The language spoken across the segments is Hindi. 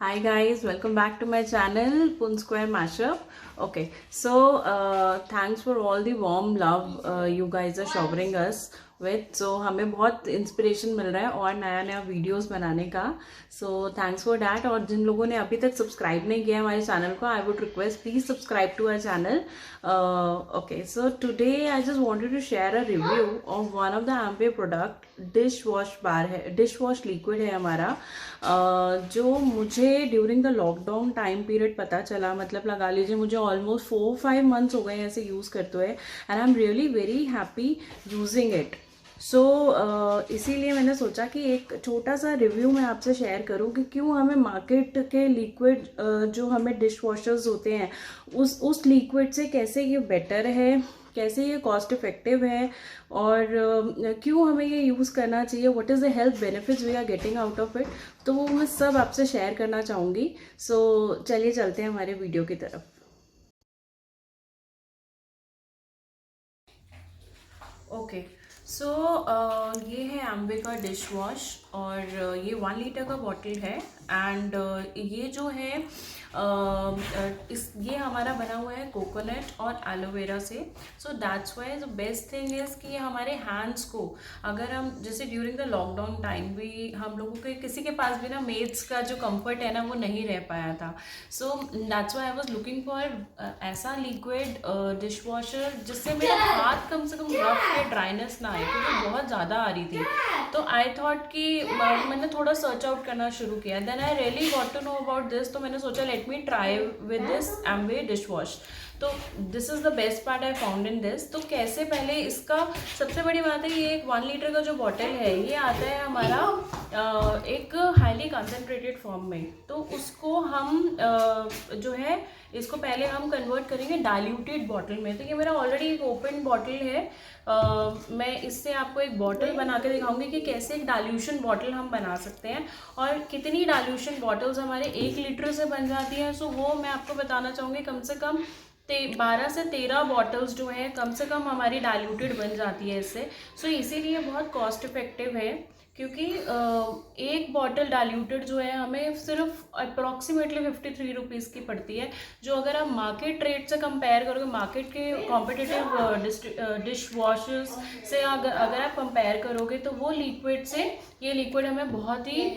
Hi guys, welcome back to my channel Pun Square Mashup. Okay, so thanks for all the warm love you guys are showering us with. So हमें बहुत इंस्पिरेशन मिल रहा है और नया नया वीडियोस बनाने का. So thanks for that. और जिन लोगों ने अभी तक सब्सक्राइब नहीं किया हमारे चैनल को, I would request please subscribe to our channel. Okay, so today I just wanted to share a review of one of the Amway product. Dish wash bar है, डिश वॉश लिक्विड है हमारा, जो मुझे during the lockdown time period पता चला. मतलब लगा लीजिए मुझे ऑलमोस्ट 4-5 मंथ्स हो गए ऐसे यूज़ करते हुए, and I am really very happy using it. So इसीलिए मैंने सोचा कि एक छोटा सा रिव्यू मैं आपसे शेयर करूं कि क्यों हमें मार्केट के लिक्विड जो हमें डिश वॉशर्स होते हैं उस लिक्विड से कैसे ये बेटर है, कैसे ये कॉस्ट इफेक्टिव है, और क्यों हमें ये यूज़ करना चाहिए, what is the health benefits we are getting out of it. तो वो मैं सब आपसे शेयर करना चाहूँगी. सो चलिए चलते हैं हमारे वीडियो की तरफ. ओके, सो ये है एम्वे का डिश वॉश, और ये 1 लीटर का बॉटल है. एंड ये जो है ये हमारा बना हुआ है कोकोनट और एलोवेरा से. So that's why the best thing is कि हमारे हैंड्स को, अगर हम जैसे ड्यूरिंग द लॉकडाउन टाइम भी हम लोगों के किसी के पास भी ना मेड्स का जो कंफर्ट है ना वो नहीं रह पाया था. So that's why I was looking for ऐसा लिक्विड डिश वॉशर जिससे मेरा हाथ कम से कम रफ या ड्राइनेस ना आए, क्योंकि बहुत ज़्यादा आ रही थी. तो आई थॉट कि मैंने थोड़ा सर्च आउट करना शुरू किया. Then I really got to know about this. तो मैंने सोचा let me try with this Amway dish wash. तो this is the best part I found in this. तो कैसे, पहले इसका सबसे बड़ी बात है, ये एक 1 लीटर का जो बॉटल है ये आता है हमारा एक हाईली कंसनट्रेटेड फॉर्म में. तो उसको हम जो है इसको पहले हम कन्वर्ट करेंगे डाइल्यूटेड बॉटल में. तो ये मेरा ऑलरेडी एक ओपन बॉटल है. मैं इससे आपको एक बॉटल बना के दिखाऊंगी कि कैसे एक डाइल्यूशन बॉटल हम बना सकते हैं, और कितनी डाइल्यूशन बॉटल्स हमारे 1 लीटर से बन जाती हैं. सो वो मैं आपको बताना चाहूँगी. कम से कम 12 से 13 बॉटल्स जो है कम से कम हमारी डाइल्यूटेड बन जाती है इससे. सो इसीलिए बहुत कॉस्ट इफेक्टिव है, क्योंकि एक बॉटल डाइल्यूटेड जो है हमें सिर्फ अप्रॉक्सीमेटली 53 रुपीज़ की पड़ती है, जो अगर आप मार्केट रेट से कंपेयर करोगे, मार्केट के कॉम्पिटिटिव डिश वॉशर्स से अगर आप कंपेयर करोगे, तो वो लिक्विड से ये लिक्विड हमें बहुत ही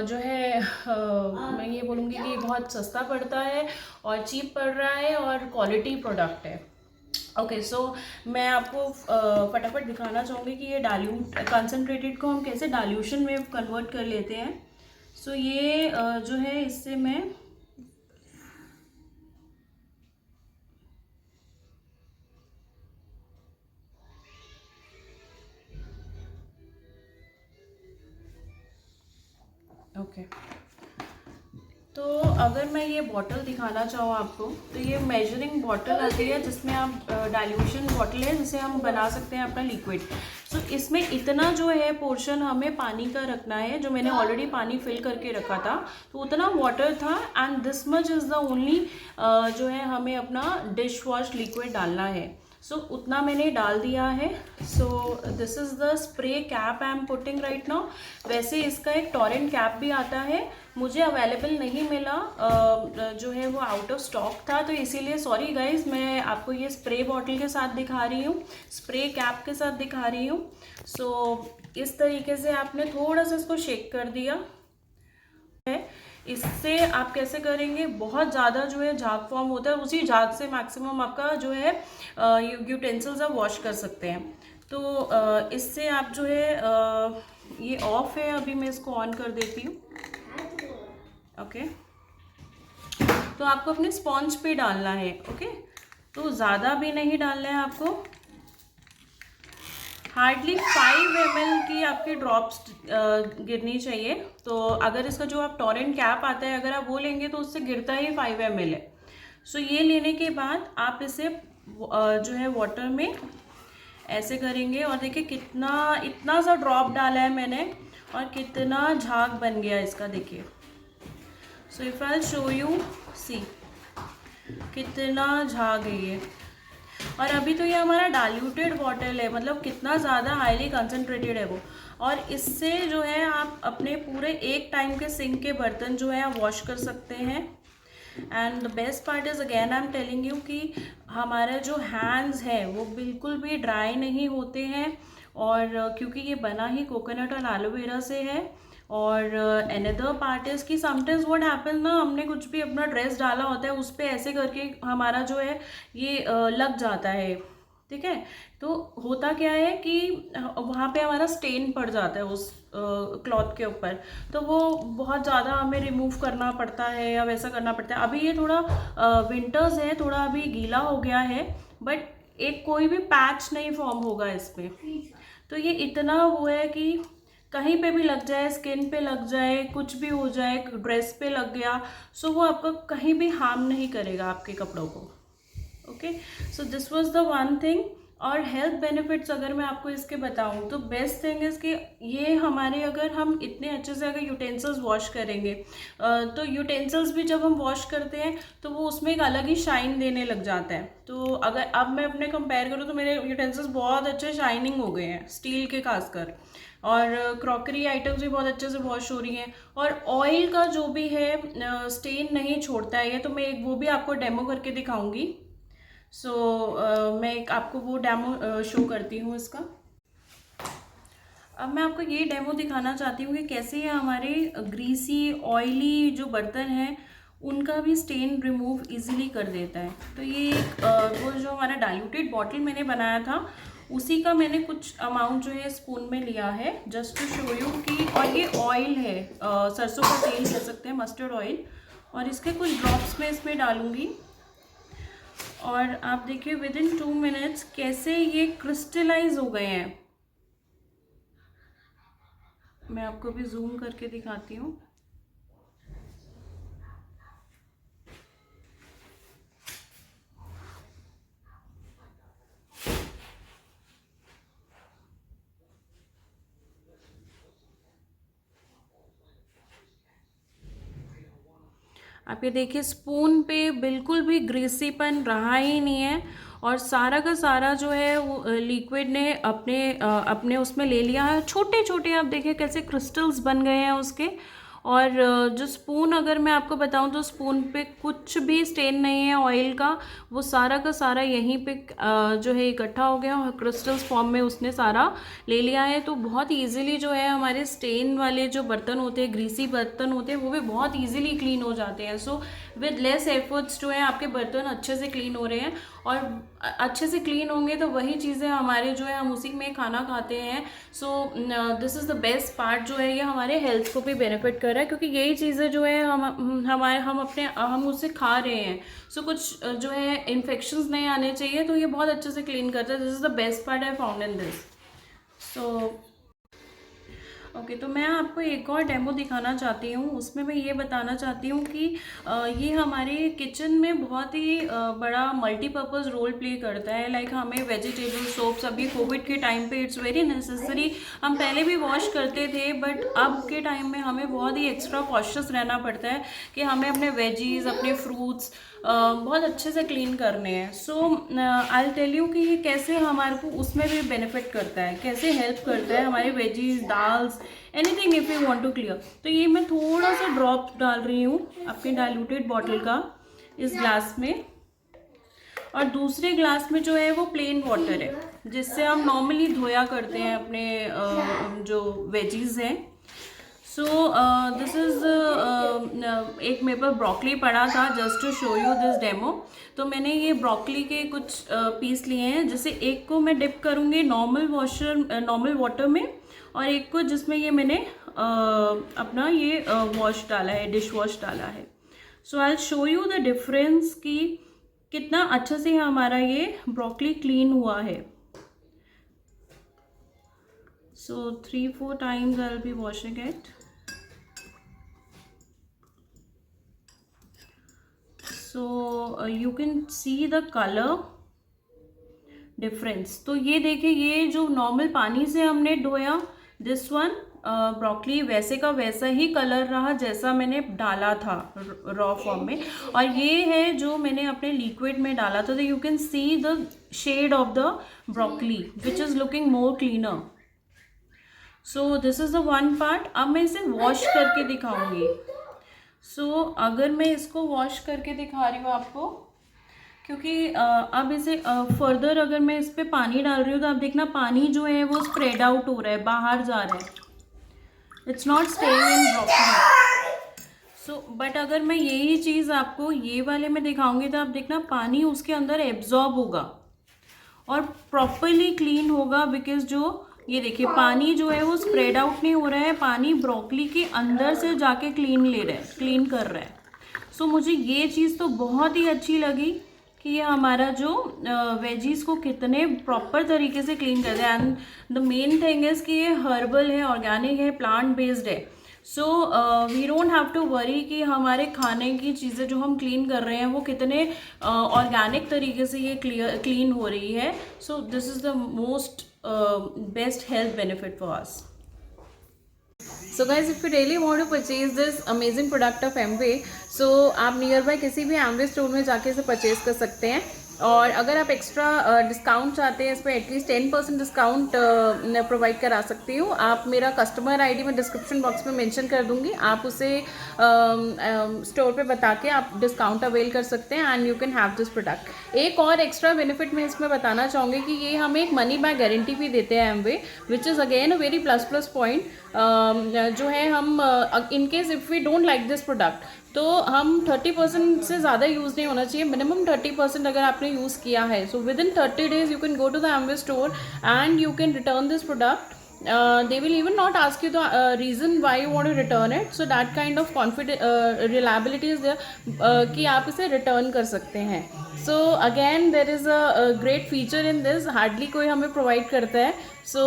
जो है मैं ये बोलूँगी कि बहुत सस्ता पड़ता है और चीप पड़ रहा है और क्वालिटी प्रोडक्ट है. ओके, सो मैं आपको फटाफट दिखाना चाहूँगी कि ये डाइल्यूट कंसनट्रेटेड को हम कैसे डाइल्यूशन में कन्वर्ट कर लेते हैं. सो ये जो है इससे मैं ओके, तो अगर मैं ये बॉटल दिखाना चाहूँ आपको, तो ये मेजरिंग बॉटल आती है जिसमें आप डाइल्यूशन बॉटल है जिसे हम बना सकते हैं अपना लिक्विड. सो इसमें इतना जो है पोर्शन हमें पानी का रखना है, जो मैंने ऑलरेडी पानी फिल करके रखा था, तो उतना वाटर था. And this much is the only जो है हमें अपना डिश वॉश लिक्विड डालना है. सो उतना मैंने डाल दिया है. So this is the spray cap I am putting right now. वैसे इसका एक टॉरेंट कैप भी आता है, मुझे अवेलेबल नहीं मिला, जो है वो आउट ऑफ स्टॉक था, तो इसीलिए सॉरी गाइज. मैं आपको ये स्प्रे बॉटल के साथ दिखा रही हूँ, स्प्रे कैप के साथ दिखा रही हूँ. सो इस तरीके से आपने थोड़ा सा इसको शेक कर दिया है. इससे आप कैसे करेंगे, बहुत ज़्यादा जो है झाग फॉर्म होता है, उसी झाग से मैक्सिमम आपका जो है यूटेंसिल्स आप वॉश कर सकते हैं. तो इससे आप जो है ये ऑफ है, अभी मैं इसको ऑन कर देती हूँ. ओके, तो आपको अपने स्पॉन्ज पे डालना है. ओके, तो ज़्यादा भी नहीं डालना है आपको, हार्डली 5 ml की आपकी ड्रॉप्स गिरनी चाहिए. तो अगर इसका जो आप टॉरेंट कैप आता है अगर आप वो लेंगे तो उससे गिरता ही 5 ml है. सो ये लेने के बाद आप इसे जो है वाटर में ऐसे करेंगे, और देखिए कितना, इतना सा ड्रॉप डाला है मैंने और कितना झाग बन गया इसका, देखिए. So if I show you, see कितना झाग है ये. और अभी तो ये हमारा डाइल्यूटेड बॉटल है, मतलब कितना ज़्यादा हाईली कंसनट्रेटेड है वो. और इससे जो है आप अपने पूरे एक टाइम के सिंक के बर्तन जो है आप वॉश कर सकते हैं। And the best part is again I am telling you कि हमारे जो हैंड्स है वो बिल्कुल भी ड्राई नहीं होते हैं, और क्योंकि ये बना ही कोकोनट और एलोवेरा से है। और अनदर पार्ट इज़ कि समटाइम्स व्हाट हैपन ना, हमने कुछ भी अपना ड्रेस डाला होता है उस पर ऐसे करके हमारा जो है ये लग जाता है, ठीक है। तो होता क्या है कि वहाँ पे हमारा स्टेन पड़ जाता है उस क्लॉथ के ऊपर, तो वो बहुत ज़्यादा हमें रिमूव करना पड़ता है या वैसा करना पड़ता है। अभी ये थोड़ा विंटर्स है, थोड़ा अभी गीला हो गया है, बट एक कोई भी पैच नहीं फॉर्म होगा इस पर। तो ये इतना वो है कि कहीं पे भी लग जाए, स्किन पे लग जाए, कुछ भी हो जाए, ड्रेस पे लग गया, सो वो आपको कहीं भी हार्म नहीं करेगा आपके कपड़ों को। Okay, so this was the one thing. और हेल्थ बेनिफिट्स अगर मैं आपको इसके बताऊं तो बेस्ट थिंग इज़ कि ये हमारे, अगर हम इतने अच्छे से अगर यूटेंसिल्स वॉश करेंगे तो यूटेंसिल्स भी जब हम वॉश करते हैं तो वो उसमें एक अलग ही शाइन देने लग जाता है। तो अगर अब मैं अपने कंपेयर करूँ तो मेरे यूटेंसिल्स बहुत अच्छे शाइनिंग हो गए हैं, स्टील के खासकर, और क्रॉकरी आइटम्स भी बहुत अच्छे से वॉश हो रही हैं, और ऑयल का जो भी है स्टेन नहीं छोड़ता है ये। तो मैं एक वो भी आपको डेमो करके दिखाऊंगी। सो मैं एक आपको वो डेमो शो करती हूँ इसका। अब मैं आपको ये डेमो दिखाना चाहती हूँ कि कैसे ये हमारे ग्रीसी ऑयली जो बर्तन हैं उनका भी स्टेन रिमूव इजीली कर देता है। तो ये एक वो जो हमारा डाइल्यूटेड बॉटल मैंने बनाया था उसी का मैंने कुछ अमाउंट जो है स्पून में लिया है, जस्ट टू शो यू कि, और ये ऑयल है सरसों का तेल कह सकते हैं, मस्टर्ड ऑयल, और इसके कुछ ड्रॉप्स में इसमें डालूंगी। और आप देखिए विद इन 2 मिनट्स कैसे ये क्रिस्टलाइज हो गए हैं। मैं आपको भी जूम करके दिखाती हूँ। आप ये देखिए स्पून पे बिल्कुल भी ग्रीसीपन रहा ही नहीं है, और सारा का सारा जो है वो लिक्विड ने अपने उसमें ले लिया है। छोटे छोटे आप देखिए कैसे क्रिस्टल्स बन गए हैं उसके। और जो स्पून, अगर मैं आपको बताऊं तो स्पून पे कुछ भी स्टेन नहीं है ऑयल का, वो सारा का सारा यहीं पे जो है इकट्ठा हो गया और क्रिस्टल्स फॉर्म में उसने सारा ले लिया है। तो बहुत इजीली जो है हमारे स्टेन वाले जो बर्तन होते हैं, ग्रीसी बर्तन होते हैं, वो भी बहुत इजीली क्लीन हो जाते हैं। सो विद लेस एफर्ट्स जो है आपके बर्तन अच्छे से क्लीन हो रहे हैं, और अच्छे से क्लीन होंगे तो वही चीज़ें हमारे जो है हम उसी में खाना खाते हैं। सो this is the best part जो है, ये हमारे हेल्थ को भी बेनिफिट कर रहा है, क्योंकि यही चीज़ें जो है हम उससे खा रहे हैं। सो कुछ जो है इन्फेक्शंस नहीं आने चाहिए, तो ये बहुत अच्छे से क्लीन करता है। This is the best part I found in this. So okay, तो मैं आपको एक और डेमो दिखाना चाहती हूँ। उसमें मैं ये बताना चाहती हूँ कि ये हमारे किचन में बहुत ही बड़ा मल्टीपर्पज़ रोल प्ले करता है। लाइक हमें वेजिटेबल सोप्स, अभी कोविड के टाइम पे इट्स वेरी नेसेसरी। हम पहले भी वॉश करते थे, बट अब के टाइम में हमें बहुत ही एक्स्ट्रा कॉशियस रहना पड़ता है कि हमें अपने वेजीज, अपने फ्रूट्स बहुत अच्छे से क्लीन करने हैं। सो आई विल टेल यू कि ये कैसे हमारे को उसमें भी बेनिफिट करता है, कैसे हेल्प करता है हमारे वेजीज, दाल्स, anything if you want to clear. तो ये मैं थोड़ा सा ड्रॉप डाल रही हूँ अपने डाइल्यूटेड बॉटल का इस ग्लास में, और दूसरे ग्लास में जो है वो प्लेन वाटर है, जिससे हम नॉर्मली धोया करते हैं अपने जो वेजीज हैं। सो दिस इज़ एक मेरे पास ब्रोकली पड़ा था, just to show you this demo. तो मैंने ये ब्रोकली के कुछ पीस लिए हैं, जैसे एक को मैं डिप करूँगी नॉर्मल वाटर में, और एक को जिसमें ये मैंने अपना ये वॉश डाला है, डिश वॉश डाला है। So I will show you the difference कि कितना अच्छा से हमारा ये ब्रोकली क्लीन हुआ है। सो 3-4 times I will be washing it. So you can see the colour difference. तो ये देखिए, ये जो नॉर्मल पानी से हमने धोया, दिस वन ब्रोकली वैसे का वैसा ही कलर रहा जैसा मैंने डाला था रॉ फॉर्म में, और ये है जो मैंने अपने लिक्विड में डाला था। तो you can see the shade of the broccoli which is looking more cleaner. So this is the one part. अब मैं इसे वॉश करके दिखाऊंगी. सो अगर मैं इसको वॉश करके दिखा रही हूँ आपको, क्योंकि अब इसे फर्दर अगर मैं इस पर पानी डाल रही हूँ तो आप देखना पानी जो है वो स्प्रेड आउट हो रहा है, बाहर जा रहा है. It's not staying in broccoli. So but अगर मैं यही चीज़ आपको ये वाले में दिखाऊंगी तो आप देखना पानी उसके अंदर एब्जॉर्ब होगा और प्रॉपरली क्लीन होगा. बिकॉज जो ये देखिए पानी जो है वो स्प्रेड आउट नहीं हो रहा है, पानी ब्रोकली के अंदर से जाके क्लीन ले रहा है, क्लीन कर रहा है. सो मुझे ये चीज़ तो बहुत ही अच्छी लगी कि ये हमारा जो वेजीज को कितने प्रॉपर तरीके से क्लीन कर रहा है. And the main thing is कि ये हर्बल है, ऑर्गेनिक है, प्लांट बेस्ड है. So we don't have to worry कि हमारे खाने की चीज़ें जो हम क्लीन कर रहे हैं वो कितने ऑर्गेनिक तरीके से ये क्लीन हो रही है. So this is the most best health benefit for us. So guys if you really want to purchase this amazing product of Amway, so आप नियर बाय किसी भी एमवे स्टोर में जाके इसे परचेज कर सकते हैं. और अगर आप एक्स्ट्रा डिस्काउंट चाहते हैं, इस पर एटलीस्ट 10% डिस्काउंट प्रोवाइड करा सकती हूँ. आप मेरा कस्टमर आईडी मैं डिस्क्रिप्शन बॉक्स में मेंशन कर दूँगी, आप उसे स्टोर पे बता के आप डिस्काउंट अवेल कर सकते हैं and you can have this product. एक और एक्स्ट्रा बेनिफिट मैं इसमें बताना चाहूँगी कि ये हमें एक मनी बैक गारंटी भी देते हैं Amway, which is again a very plus point. जो है हम in case if we don't like this product तो हम 30% से ज़्यादा यूज़ नहीं होना चाहिए, मिनिमम 30% अगर आपने यूज़ किया है. So within 30 days you can go to the Amway store and you can return this product. They will even not ask you the reason why you want to return it. So that kind of reliability is there कि आप इसे return कर सकते हैं. So again there is a great feature in this, hardly कोई हमें provide करता है. So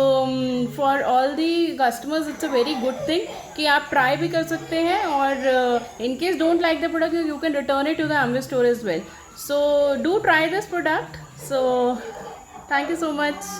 for all the customers it's a very good thing कि आप try भी कर सकते हैं और in case don't like the product you can return it to the Amway store as well. So do try this product. So thank you so much.